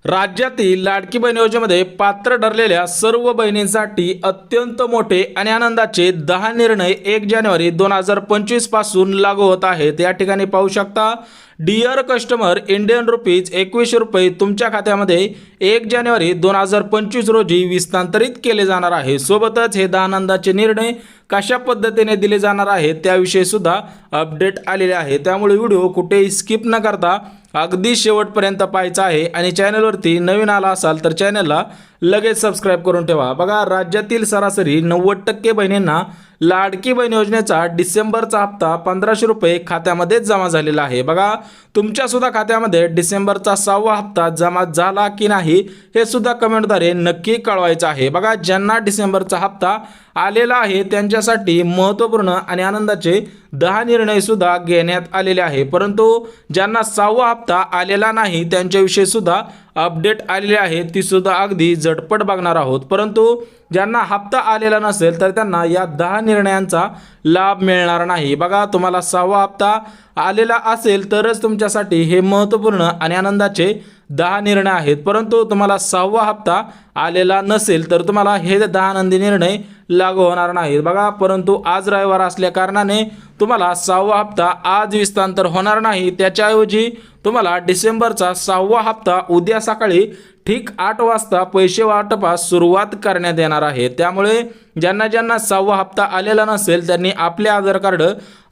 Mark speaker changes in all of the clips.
Speaker 1: राज्यातील लाडकी बहीण योजनेमध्ये पात्र ठरलेल्या सर्व बहिणींसाठी अत्यंत मोठे आणि आनंदाचे 10 निर्णय 1 जानेवारी 2025 पासून लागू होत आहेत। या ठिकाणी पाहू शकता, डिअर कस्टमर, इंडियन रुपीज 2100 रुपये तुमच्या खात्यामध्ये 1 जानेवारी 2025 रोजी विस्तांतरित केले जाणार आहे। सोबतच हे 10 आनंदाचे निर्णय कशा पद्धतीने दिले जाणार आहेत त्याविषयी सुद्धा अपडेट आलेले आहे। त्यामुळे व्हिडिओ कुठेही स्किप न करता अगदी शेवटपर्यंत पाहायचा आहे आणि चॅनलवरती नवीन आला असाल तर चॅनलला लगेच सबस्क्राइब करून ठेवा। बघा, राज्यातील सरासरी 90% बहिणींना लाडकी बहीण योजनेचा डिसेंबरचा हप्ता 1500 रुपये खात्यामध्ये जमा झालेला आहे। बघा, तुमच्या सुद्धा खात्यामध्ये डिसेंबरचा 6वा हप्ता जमा झाला की नाही हे सुद्धा कमेंटद्वारे नक्की कळवायचं आहे। बघा, ज्यांना डिसेंबरचा हप्ता आलेला आहे त्यांच्यासाठी महत्त्वपूर्ण आणि आनंदाचे 10 निर्णय सुद्धा घेण्यात आलेले आहे, परंतु ज्यांना 6वा हप्ता आलेला नाही त्यांच्याविषयी सुद्धा अपडेट आलेले आहे, ती सुद्धा अगदी झटपट बघणार आहोत। परंतु ज्यांना हप्ता आलेला नसेल तर त्यांना या 10 निर्णयांचा लाभ मिळणार नाही। बघा, तुम्हाला 6वा हप्ता आलेला असेल तरच तुमच्यासाठी हे महत्त्वपूर्ण आणि आनंदाचे 10 निर्णय आहेत, परंतु तुम्हाला 6वा हप्ता आलेला नसेल तर तुम्हाला हे 10 आनंदी निर्णय लागू होणार नाहीत। बघा, परंतु आज रविवार असल्या कारणाने तुम्हाला 6वा हप्ता आज विस्तांतर होणार नाही, त्याच्याऐवजी तुम्हाला डिसेंबरचा 6वा हप्ता उद्या सकाळी ठीक 8 वाजता पैसे वाटपास सुरुवात करण्यात येणार आहे। त्यामुळे ज्यांना 6वा हप्ता आलेला नसेल त्यांनी आपले आधार कार्ड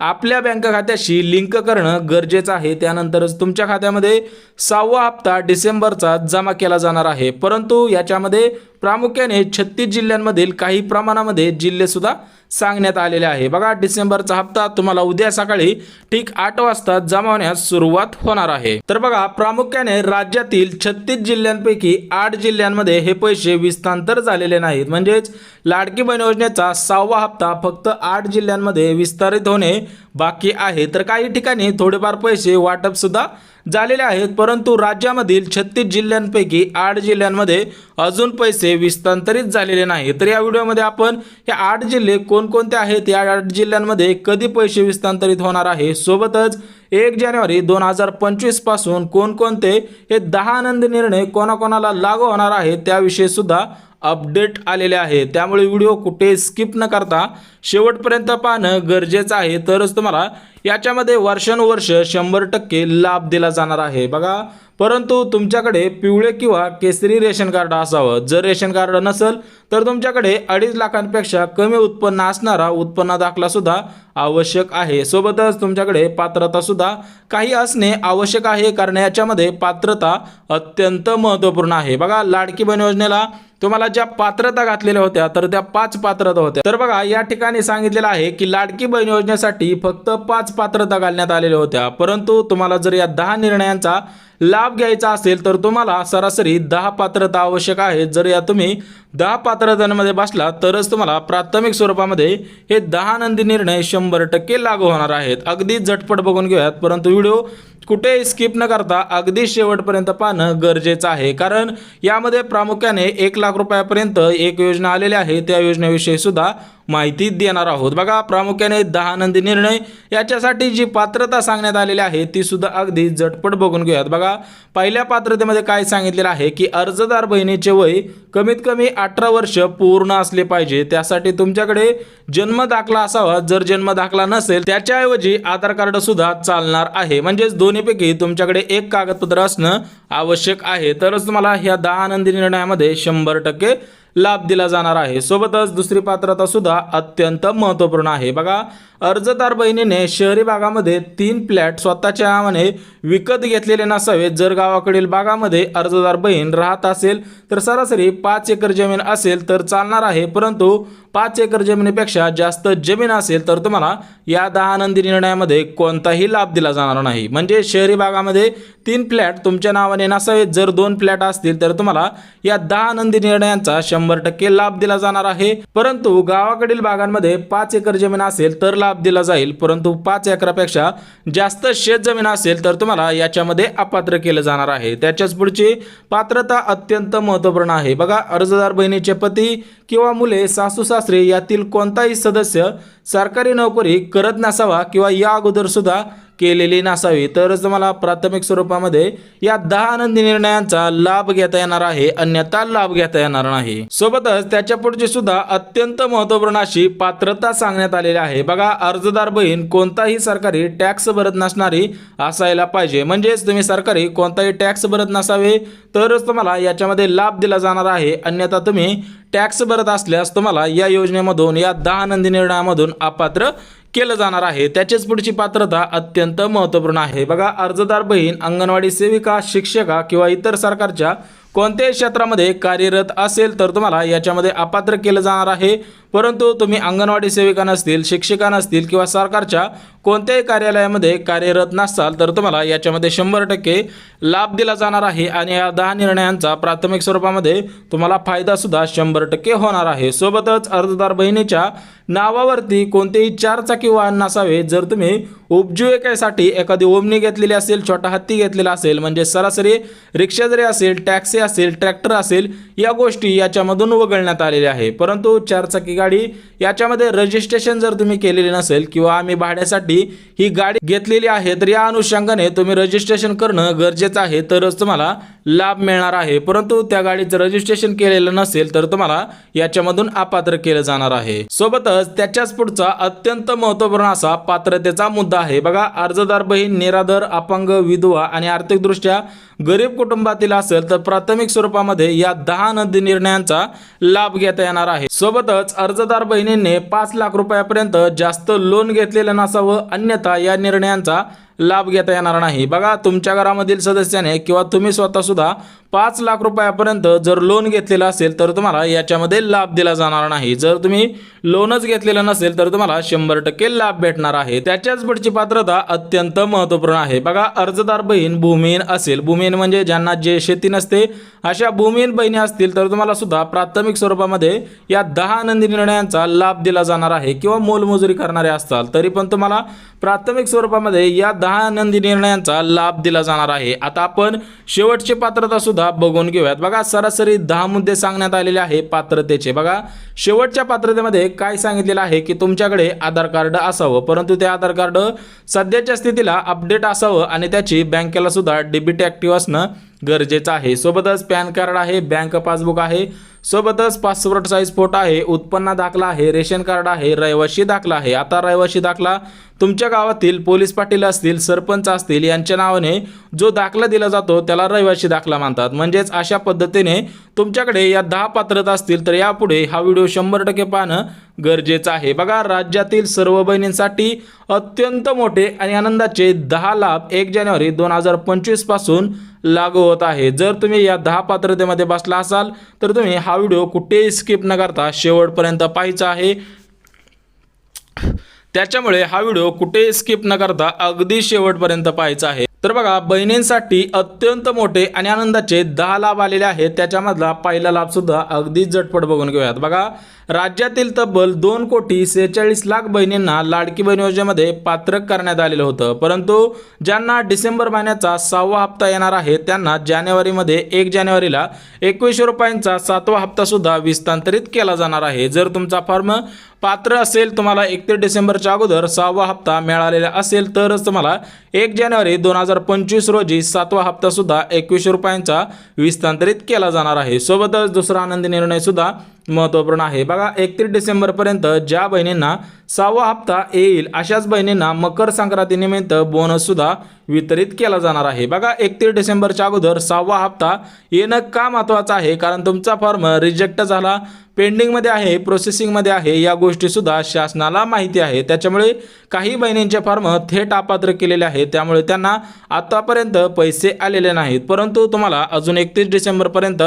Speaker 1: आपल्या बँक खात्याशी लिंक करणं गरजेचं आहे, त्यानंतरच तुमच्या खात्यामध्ये 6वा हप्ता डिसेंबरचा जमा केला जाणार आहे। परंतु याच्यामध्ये प्रामुख्याने 36 जिल्ह्यांमधील काही प्रमाणामध्ये जिल्हे सुद्धा सांगण्यात आलेले आहे। बघा, डिसेंबरचा हप्ता तुम्हाला उद्या सकाळी ठीक 8 वाजता जमा होण्यास सुरुवात होणार आहे। तर बघा, प्रामुख्याने राज्यातील 36 जिल्ह्यांपैकी 8 जिल्ह्यांमध्ये हे पैसे विस्तांतर झालेले नाहीत, म्हणजेच लाडकी बहीण योजनेचा 6वा हप्ता फक्त 8 जिल्ह्यांमध्ये विस्तारित होणे बाकी आहे। तर काही ठिकाणी थोडेफार पैसे वाटप सुद्धा झालेले आहेत, परंतु राज्यामधील 36 जिल्ह्यांपैकी 8 जिल्ह्यांमध्ये अजून पैसे विस्तांतरित झालेले नाही। तर या व्हिडिओमध्ये आपण हे 8 जिल्हे कोणकोणते आहेत, या 8 जिल्ह्यांमध्ये कधी पैसे विस्तांतरित होणार आहे, सोबतच 1 जानेवारी 2025 पासून कोणकोणते हे 10 आनंदी निर्णय कोणाकोणाला लागू होणार आहे त्याविषयी सुद्धा अपडेट आलेले आहे। त्यामुळे व्हिडिओ कुठे स्किप न करता शेवटपर्यंत पाहणं गरजेचं आहे, तरच तुम्हाला याच्यामध्ये वर्षानुवर्ष 100% लाभ दिला जाणार आहे। बघा, परंतु तुमच्याकडे पिवळे किंवा केसरी रेशन कार्ड असावं। जर रेशन कार्ड नसेल तर तुमच्याकडे 2.5 लाखांपेक्षा कमी उत्पन्न असणारा उत्पन्न दाखला सुद्धा आवश्यक आहे। सोबतच तुमच्याकडे पात्रता सुद्धा काही असणे आवश्यक आहे, कारण याच्यामध्ये पात्रता अत्यंत महत्त्वपूर्ण आहे। बघा, लाडकी बहीण योजनेला तुम्हाला ज्या पात्रता घातलेल्या होत्या तर त्या 5 पात्रता होत्या। तर बघा, या ठिकाणी सांगितलेलं आहे की लाडकी बहीण योजनेसाठी फक्त 5 पात्रता घालण्यात आलेल्या होत्या, परंतु तुम्हाला जर या 10 निर्णयांचा लाभ घ्यायचा असेल तर तुम्हाला सरासरी 10 पात्रता आवश्यक आहे। जर या तुम्ही 10 पात्रतांमध्ये बसला तरच तुम्हाला प्राथमिक स्वरूपामध्ये हे 10 आनंदी निर्णय 100% लागू होणार आहेत। अगदी झटपट बघून घेऊयात, परंतु व्हिडिओ कुठे स्किप न करता अगदी शेवटपर्यंत पाहणं गरजेचं आहे, कारण यामध्ये प्रामुख्याने 1 लाख रुपयापर्यंत एक योजना आलेली आहे, त्या योजनेविषयी सुद्धा माहिती देणार आहोत। बघा, प्रामुख्याने 10 आनंदी निर्णय याच्यासाठी जी पात्रता सांगण्यात आलेली आहे ती सुद्धा अगदी झटपट बघून घेऊयात। बघा, पहिल्या पात्रतेमध्ये काय सांगितलेलं आहे की अर्जदार बहिणीचे वय कमीत कमी 18 वर्ष पूर्ण असले पाहिजे, त्यासाठी तुमच्याकडे जन्म दाखला असावा। जर जन्म दाखला नसेल त्याच्याऐवजी आधार कार्ड सुद्धा चालणार आहे, म्हणजेच दोन्हीपैकी तुमच्याकडे एक कागदपत्र असणं आवश्यक आहे, तरच तुम्हाला ह्या 10 आनंदी निर्णयामध्ये 100% लाभ दिला जाणार आहे। सोबतच दुसरी पात्रता सुद्धा अत्यंत महत्त्वपूर्ण आहे। बघा, अर्जदार बहिणीने शहरी भागामध्ये 3 फ्लॅट स्वतःच्या नावाने विकत घेतलेले नसावे। जर गावाकडील भागामध्ये अर्जदार बहीण राहत असेल तर सरासरी 5 एकर जमीन असेल तर चालणार आहे, परंतु 5 एकर जमिनीपेक्षा जास्त जमीन असेल तर तुम्हाला या 10 आनंदी निर्णयामध्ये कोणताही लाभ दिला जाणार नाही। म्हणजे शहरी भागामध्ये 3 फ्लॅट तुमच्या नावाने नसावेत, जर 2 फ्लॅट असतील तर तुम्हाला या 10 आनंदी निर्णयांचा 100% लाभ दिला जाणार आहे। परंतु गावाकडील भागांमध्ये 5 एकर जमीन असेल तर लाभ दिला जाईल, परंतु 5 एकरापेक्षा जास्त शेत जमीन असेल तर तुम्हाला याच्यामध्ये अपात्र केलं जाणार आहे। त्याच्याच पुढची पात्रता अत्यंत महत्त्वपूर्ण आहे। बघा, अर्जदार बहिणीचे पती किंवा मुले, सासू सासरे यातील कोणताही सदस्य सरकारी नोकरी करत नसावा किंवा या अगोदर सुद्धा केलेली नसावी, तरच तुम्हाला प्राथमिक स्वरूपामध्ये या 10 आनंदी निर्णयांचा लाभ घेता येणार आहे, अन्यथा लाभ घेता येणार नाही। सोबतच त्याच्या पुढची सुद्धा अत्यंत महत्त्वपूर्ण अशी पात्रता सांगण्यात आलेली आहे। बघा, अर्जदार बहीण कोणताही सरकारी टॅक्स भरत नसणारी असायला पाहिजे, म्हणजेच तुम्ही सरकारी कोणताही टॅक्स भरत नसावे तरच तुम्हाला याच्यामध्ये लाभ दिला जाणार आहे, अन्यथा तुम्ही टॅक्स भरत असल्यास तुम्हाला या योजनेमधून या 10 आनंदी निर्णयामधून अपात्र केलं जाणार आहे। त्याचीच पुढची पात्रता अत्यंत महत्त्वपूर्ण आहे। बघा, अर्जदार बहीण अंगणवाडी सेविका, शिक्षिका किंवा इतर सरकारच्या कोणत्याही क्षेत्रामध्ये कार्यरत असेल तर तुम्हाला याच्यामध्ये अपात्र केलं जाणार आहे, परंतु तुम्ही अंगणवाडी सेविका नसतील, शिक्षिका नसतील किंवा सरकारच्या कोणत्याही कार्यालयामध्ये कार्यरत नसाल तर तुम्हाला याच्यामध्ये 100% लाभ दिला जाणार आहे आणि या 10 निर्णयांचा प्राथमिक स्वरूपामध्ये तुम्हाला फायदा सुद्धा 100% होणार आहे। सोबतच अर्जदार बहिणीच्या नावावरती कोणतेही 4 चाकी वाहन नसावे। जर तुम्ही उपजीविकेसाठी एखादी ओमनी घेतलेली असेल, छोटा हत्ती घेतलेला असेल, म्हणजे सरासरी रिक्षा जरी असेल, टॅक्सी असेल, ट्रॅक्टर असेल, या गोष्टी याच्यामधून वगळण्यात आलेल्या आहे। परंतु 4 चाकी गाडी याच्यामध्ये रजिस्ट्रेशन जर तुम्ही केलेले नसेल किंवा आम्ही भाड्यासाठी ही गाडी घेतलेली आहे तर या अनुषंगाने तुम्ही रजिस्ट्रेशन करणं गरजेचं आहे, तरच तुम्हाला लाभ मिळणार आहे। परंतु त्या गाडीचं रजिस्ट्रेशन केलेलं नसेल तर तुम्हाला याच्यामधून अपात्र केलं जाणार आहे। सोबतच त्याच्याच पुढचा अत्यंत महत्त्वपूर्ण असा पात्रतेचा मुद्दा आहे। बघा, अर्जदार बहीण निराधार, अपंग, विधवा आणि आर्थिकदृष्ट्या गरीब कुटुंबातील असेल तर प्राथमिक स्वरूपामध्ये या 10 आनंदी निर्णयांचा लाभ घेता येणार आहे। सोबतच अर्जदार बहिणींनी 5 लाख रुपयापर्यंत जास्त लोन घेतलेलं नसावं, अन्यथा या निर्णयांचा लाभ घेता येणार नाही। बघा, तुमच्या घरामधील सदस्याने किंवा तुम्ही स्वतः सुद्धा 5 लाख रुपयापर्यंत जर लोन घेतलेलं असेल तर तुम्हाला याच्यामध्ये लाभ दिला जाणार नाही। जर तुम्ही लोनच घेतलेलं नसेल तर तुम्हाला 100% लाभ भेटणार आहे। त्याच्याच पुढची पात्रता अत्यंत महत्त्वपूर्ण आहे। बघा, अर्जदार बहीण भूमिहीन असेल, भूमिहीन म्हणजे ज्यांना जे शेती नसते अशा भूमिहीन बहिणी असतील तर तुम्हाला सुद्धा प्राथमिक स्वरूपामध्ये या 10 आनंदी निर्णयांचा लाभ दिला जाणार आहे, किंवा मोलमजुरी करणारे असताल तरी पण तुम्हाला प्राथमिक स्वरूपामध्ये या 10 आनंदी निर्णयांचा लाभ दिला जाणार आहे। आता आपण शेवटची पात्रता सुद्धा बघून घेऊयात। बघा, सरासरी 10 मुद्दे सांगण्यात आलेले आहे पात्रतेचे। बघा, शेवटच्या पात्रतेमध्ये काय सांगितलेलं आहे की तुमच्याकडे आधार कार्ड असावं, परंतु ते आधार कार्ड सध्याच्या स्थितीला अपडेट असावं आणि त्याची बँकेला सुद्धा डेबिट ॲक्टिव्ह असणं गरजेचं आहे। सोबतच पॅन कार्ड आहे, बँक पासबुक आहे, सोबतच पासपोर्ट साईज फोटो आहे, उत्पन्न दाखला आहे, रेशन कार्ड आहे, रहिवासी दाखला आहे। आता रहिवासी दाखला तुमच्या गावातील पोलीस पाटील असतील, सरपंच असतील यांच्या नावाने जो दाखला दिला जातो त्याला रहिवासी दाखला म्हणतात। म्हणजेच अशा पद्धतीने तुमच्याकडे या 10 पात्रता असतील तर यापुढे हा व्हिडिओ 100% पाहणं गरजेचं आहे। बघा, राज्यातील सर्व बहिणींसाठी अत्यंत मोठे आणि आनंदाचे 10 लाभ 1 जानेवारी 2025 पासून लागू होत आहे। जर तुम्ही या 10 पात्रतेमध्ये बसला असाल तर तुम्ही हा व्हिडिओ कुठेही स्किप न करता शेवटपर्यंत पाहायचा आहे। त्याच्यामुळे हा व्हिडिओ कुठेही स्किप न करता अगदी शेवटपर्यंत पाहायचा आहे। तर बघा, बहिणींसाठी अत्यंत मोठे आणि आनंदाचे 10 लाभ आलेले आहेत। त्याच्यामधला पहिला लाभ सुद्धा अगदी झटपट बघून घेऊयात। बघा, राज्यातील तब्बल 2,46,00,000 बहिणींना लाडकी बहीण योजनेमध्ये पात्र करण्यात आलेलं होतं, परंतु ज्यांना डिसेंबर महिन्याचा 6वा हप्ता येणार आहे त्यांना जानेवारीमध्ये 1 जानेवारीला 2100 रुपयांचा 7वा हप्ता सुद्धा विस्तारित केला जाणार आहे। जर तुमचा फॉर्म पात्र असेल, तुम्हाला 31 डिसेंबरच्या अगोदर 6वा हप्ता मिळालेला असेल तरच तुम्हाला 1 जानेवारी 2025 रोजी 7वा हप्ता सुद्धा 2100 रुपयांचा विस्तारित केला जाणार आहे। सोबतच दुसरा आनंदी निर्णय सुद्धा महत्त्वपूर्ण आहे। बघा, 31 डिसेंबरपर्यंत ज्या बहिणींना 6वा हप्ता येईल अशाच बहिणींना मकर संक्रांतीनिमित्त बोनस सुद्धा वितरित केला जाणार आहे। बघा, 31 डिसेंबरच्या अगोदर 6वा हप्ता येणं का महत्त्वाचं आहे, कारण तुमचा फॉर्म रिजेक्ट झाला, पेंडिंगमध्ये आहे, प्रोसेसिंगमध्ये आहे, या गोष्टी सुद्धा शासनाला माहिती आहे। त्याच्यामुळे काही बहिणींचे फॉर्म थेट अपात्र केलेले आहेत, त्यामुळे त्यांना आतापर्यंत पैसे आलेले नाहीत, परंतु तुम्हाला अजून 31 डिसेंबरपर्यंत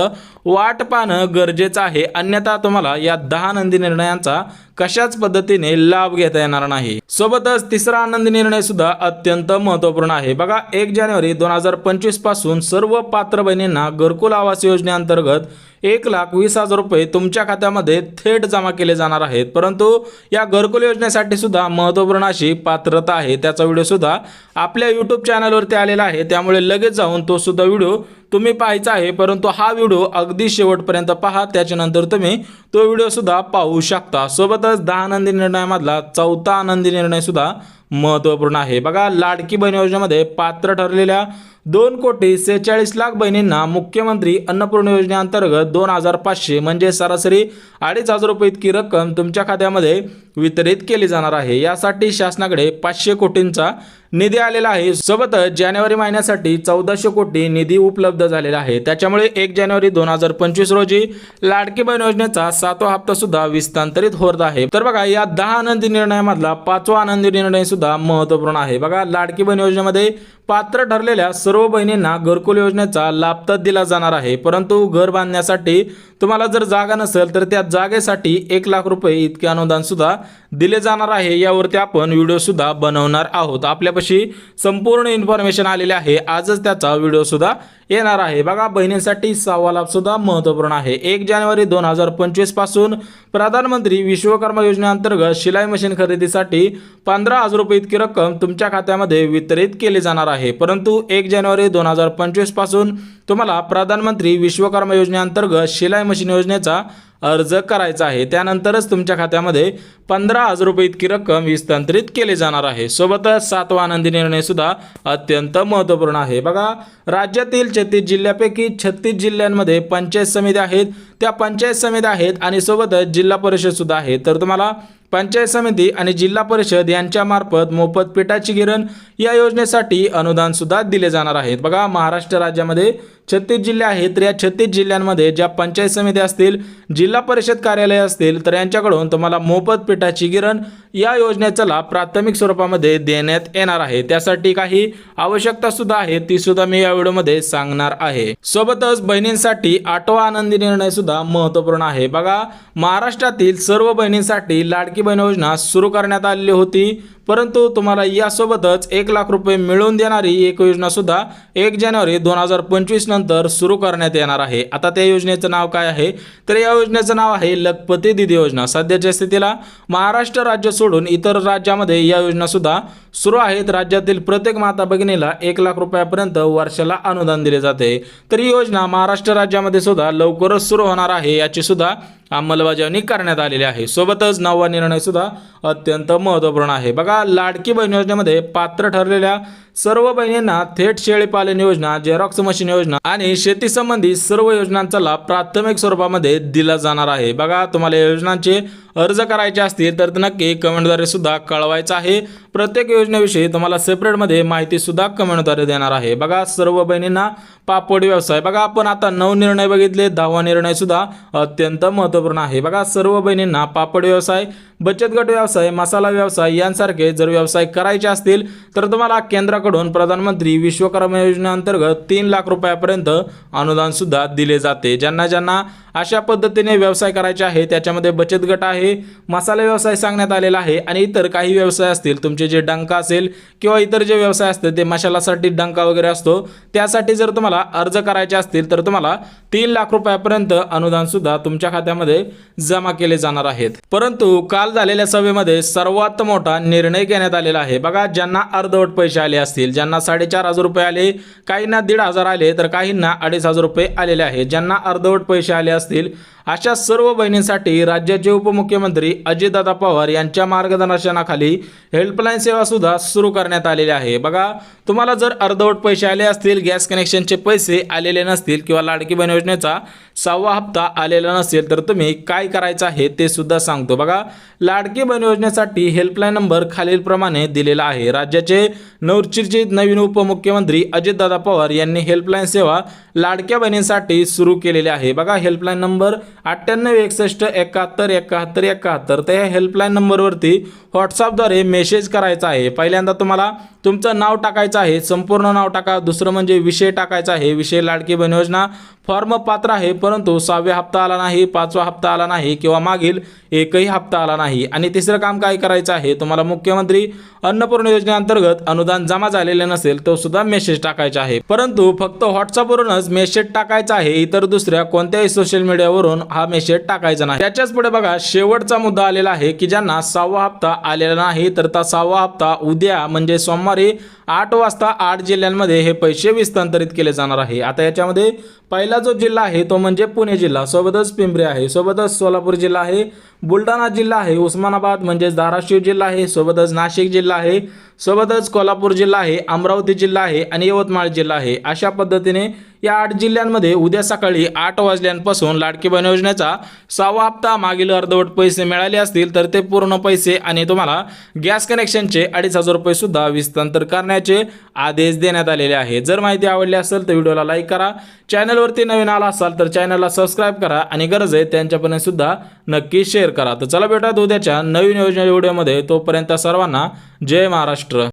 Speaker 1: वाट पाहणं गरजेचं आहे, अन्यथा तुम्हाला या 10 आनंदी निर्णयांचा कशाच पद्धतीने लाभ घेता येणार नाही। सोबतच तिसरा आनंदी निर्णय सुद्धा अत्यंत महत्त्वपूर्ण आहे। बघा, 1 जानेवारी 2025 पासून सर्व पात्र बहिणींना घरकुल आवास योजनेअंतर्गत 1,20,000 रुपये तुमच्या खात्यामध्ये थेट जमा केले जाणार आहेत, परंतु या घरकुल योजनेसाठी सुद्धा महत्त्वपूर्ण अशी पात्रता आहे। त्याचा व्हिडिओ सुद्धा आपल्या यूट्यूब चॅनलवरती आलेला आहे, त्यामुळे लगेच जाऊन तो सुद्धा व्हिडिओ तुम्ही पाहायचा आहे, परंतु हा व्हिडिओ अगदी शेवटपर्यंत पहा, त्याच्यानंतर तुम्ही तो व्हिडिओ सुद्धा पाहू शकता। सोबतच 10 आनंदी निर्णयामधला 4था आनंदी निर्णय सुद्धा महत्त्वपूर्ण आहे। बघा, लाडकी बहीण योजनेमध्ये पात्र ठरलेल्या 2,46,00,000 बहिणींना मुख्यमंत्री अन्नपूर्णा योजनेअंतर्गत 2,500 म्हणजे सरासरी 2,500 रुपये इतकी रक्कम तुमच्या खात्यामध्ये वितरित केली जाणार आहे। यासाठी शासनाकडे 500 कोटींचा निधी आलेला आहे। सोबतच जानेवारी महिन्यासाठी 1,400 कोटी निधी उपलब्ध झालेला आहे। त्याच्यामुळे 1 जानेवारी 2025 रोजी लाडकी बहीण योजनेचा 7वा हप्ता सुद्धा विस्तारित होत आहे। तर बघा, या 10 आनंदी निर्णयामधला 5वा आनंदी निर्णय सुद्धा महत्त्वपूर्ण आहे। बघा, लाडकी बहीण योजनेमध्ये पात्र ठरलेल्या सर्व बहिणींना घरकुल योजनेचा लाभ तर दिला जाणार आहे, परंतु घर बांधण्यासाठी तुम्हाला जर जागा नसेल तर त्या जागेसाठी 1,00,000 रुपये इतके अनुदान सुद्धा दिले जाणार आहे। यावरती आपण व्हिडिओ सुद्धा बनवणार आहोत। आपल्यापाशी संपूर्ण इन्फॉर्मेशन आलेली आहे, आजच त्याचा व्हिडिओ सुद्धा येणार आहे। बघा, बहिणींसाठी 6वा लाभ सुद्धा महत्त्वपूर्ण आहे। 1 जानेवारी 2025 पासून प्रधानमंत्री विश्वकर्मा योजनेअंतर्गत शिलाई मशीन खरेदीसाठी 15,000 रुपये इतकी रक्कम तुमच्या खात्यामध्ये वितरित केली जाणार आहे। परंतु 1 जानेवारी 2025 पासून तुम्हाला प्रधानमंत्री विश्वकर्मा योजनेअंतर्गत शिलाई मशीन योजनेचा अर्ज करायचा आहे। त्यानंतरच तुमच्या खात्यामध्ये 15,000 रुपये इतकी रक्कम विस्तारित केली जाणार आहे। सोबतच 7वा आनंदी निर्णय सुद्धा अत्यंत महत्त्वपूर्ण आहे। बघा, राज्यातील 36 जिल्ह्यापैकी 36 जिल्ह्यांमध्ये पंचायत समिती आहेत, त्या पंचायत समिती आहेत आणि सोबतच जिल्हा परिषद सुद्धा आहे। तर तुम्हाला पंचायत समिती आणि जिल्हा परिषद यांच्या मार्फत मोफत पिठाची गिरण या योजनेसाठी अनुदान सुद्धा दिले जाणार आहेत। बघा, महाराष्ट्र राज्यामध्ये 36 जिल्हे आहेत, तर या 36 जिल्ह्यांमध्ये ज्या पंचायत समिती असतील, जिल्हा परिषद कार्यालय असतील, तर यांच्याकडून तुम्हाला मोफत पिठाची गिरण या योजनेचा लाभ प्राथमिक स्वरूपामध्ये देण्यात येणार आहे। त्यासाठी काही आवश्यकता सुद्धा आहे, ती सुद्धा मी या व्हिडिओमध्ये सांगणार आहे। सोबतच बहिणींसाठी 8वा आनंदी निर्णय सुद्धा महत्त्वपूर्ण आहे। बघा, महाराष्ट्रातील सर्व बहिणींसाठी लाडकी बहीण योजना सुरू करण्यात आलेली होती, परंतु तुम्हाला यासोबतच 1,00,000 रुपये मिळवून देणारी एक योजना सुद्धा 1 जानेवारी 2025 नंतर सुरू करण्यात येणार आहे। आता त्या योजनेचं नाव काय आहे, तर या योजनेचं नाव आहे लखपती दीदी योजना। सध्याच्या स्थितीला महाराष्ट्र राज्य सोडून इतर राज्यामध्ये या योजना सुद्धा सुरू आहेत। राज्यातील प्रत्येक माता भगिनीला 1,00,000 रुपयापर्यंत वर्षाला अनुदान दिले जाते। तर ही योजना महाराष्ट्र राज्यामध्ये सुद्धा लवकरच सुरू होणार आहे, याची सुद्धा अंमलबजावणी करण्यात आलेली आहे। सोबतच 9वा निर्णय सुद्धा अत्यंत महत्त्वपूर्ण आहे। बघा, लाडकी बहीण योजनेमध्ये पात्र ठरलेल्या सर्व बहिणींना थेट शेळीपालन योजना, झेरॉक्स मशीन योजना आणि शेती संबंधी सर्व योजनांचा लाभ प्राथमिक स्वरूपामध्ये दिला जाणार आहे। बघा, तुम्हाला या योजनांचे अर्ज करायचे असतील तर नक्की कमेंटद्वारे सुद्धा कळवायचं आहे। प्रत्येक योजनेविषयी तुम्हाला सेपरेटमध्ये माहिती सुद्धा कमेंटद्वारे देणार आहे। बघा, सर्व बहिणींना पापड व्यवसाय, बघा आपण आता 9 निर्णय बघितले, 10वा निर्णय सुद्धा अत्यंत महत्त्वपूर्ण आहे। बघा, सर्व बहिणींना पापड व्यवसाय, बचत गट व्यवसाय, मसाला व्यवसाय यांसारखे जर व्यवसाय करायचे असतील तर तुम्हाला केंद्राकडून प्रधानमंत्री विश्वकर्मा योजनेअंतर्गत 3,00,000 रुपयापर्यंत अनुदान सुद्धा दिले जाते। ज्यांना अशा पद्धतीने व्यवसाय करायचे आहे, त्याच्यामध्ये बचत गट आहे, मसाला व्यवसाय सांगण्यात आलेला आहे आणि इतर काही व्यवसाय असतील, तुमचे जे डंका असेल किंवा इतर जे व्यवसाय असतात ते मशालासाठी डंका वगैरे असतो, त्यासाठी जर तुम्हाला अर्ज करायचे असतील तर तुम्हाला 3,00,000 रुपयापर्यंत अनुदान सुद्धा तुमच्या खात्यामध्ये जमा केले जाणार आहेत। परंतु काल झालेल्या सभेमध्ये सर्वात मोठा निर्णय घेण्यात आलेला आहे। बघा, ज्यांना अर्धवट पैसे आले असतील, ज्यांना 4,500 रुपये आले, काहींना 1,500 आले, तर काहींना 2,500 रुपये आलेले आहेत। ज्यांना अर्धवट पैसे आले असतील अशा सर्व बहिणींसाठी राज्याचे उपमुख्यमंत्री अजितदादा पवार यांच्या मार्गदर्शनाखाली हेल्पलाईन सेवा सुद्धा सुरू करण्यात आलेली आहे। बघा, तुम्हाला जर अर्धवट पैसे आले असतील, गॅस कनेक्शनचे पैसे आलेले नसतील किंवा लाडकी बहीण योजनेचा 6वा हप्ता आलेला नसेल तर तुम्ही काय करायचं आहे ते सुद्धा सांगतो। बघा, लाडकी बहीण योजनेसाठी हेल्पलाईन नंबर खालीलप्रमाणे दिलेला आहे। राज्याचे नवनिर्वाचित नवीन उपमुख्यमंत्री अजितदादा पवार यांनी हेल्पलाईन सेवा लाडक्या बहिणींसाठी सुरू केलेली आहे। बघा, हेल्पलाईन नंबर 9861717171। तर त्या हेल्पलाईन नंबरवरती व्हॉट्सअपद्वारे मेसेज करायचा आहे। पहिल्यांदा तुम्हाला तुमचं नाव टाकायचं आहे, संपूर्ण नाव टाका। दुसरं म्हणजे विषय टाकायचा आहे, विषय लाडकी बहीण योजना फॉर्म पात्र आहे, परंतु 6व्या हप्ता आला नाही, 5वा हप्ता आला नाही किंवा मागील एकही हप्ता आला नाही। आणि तिसरं काम काय करायचं आहे, तुम्हाला मुख्यमंत्री अन्नपूर्णा योजनेअंतर्गत अनुदान जमा झालेले नसेल तो सुद्धा मेसेज टाकायचा आहे, परंतु फक्त व्हॉट्सअपवरूनच मेसेज टाकायचा आहे। इतर दुसऱ्या कोणत्याही सोशल मीडियावरून हा मेसेज टाकायचा नाही। त्याच्याच पुढे बघा शेवटचा मुद्दा आलेला आहे की ज्यांना 6वा हप्ता आलेला नाही तर त्या 6वा हप्ता उद्या म्हणजे सोमवारी 8 वाजता 8 जिल्ह्यांमध्ये हे पैसे विस्तांतरित केले जाणार आहे। आता याच्यामध्ये पहिला जो जिल्हा आहे तो म्हणजे पुणे जिल्हा, सोबतच पिंपरी आहे, सोबतच सोलापूर जिल्हा आहे, बुलढाणा जिल्हा आहे, उस्मानाबाद म्हणजेच धाराशिव जिल्हा आहे, सोबतच नाशिक जिल्हा आहे, सोबतच कोल्हापूर जिल्हा आहे, अमरावती जिल्हा आहे आणि यवतमाळ जिल्हा आहे। अशा पद्धतीने या 8 जिल्ह्यांमध्ये उद्या सकाळी 8 वाजल्यापासून लाडकी बहीण योजनेचा 6वा हप्ता मागील अर्धवट पैसे मिळाले असतील तर ते पूर्ण पैसे आणि तुम्हाला गॅस कनेक्शनचे 2,500 रुपये सुद्धा विस्तांतर करण्याचे आदेश देण्यात आलेले आहेत। जर माहिती आवडली असेल तर व्हिडिओला लाईक करा, चॅनलवरती नवीन आला असाल तर चॅनलला सबस्क्राईब करा आणि गरज आहे त्यांच्यापर्यंत सुद्धा नक्की शेअर करा। तर चला भेटूयात उद्याच्या नवीन योजना व्हिडिओमध्ये, तोपर्यंत सर्वांना जय महाराष्ट्र।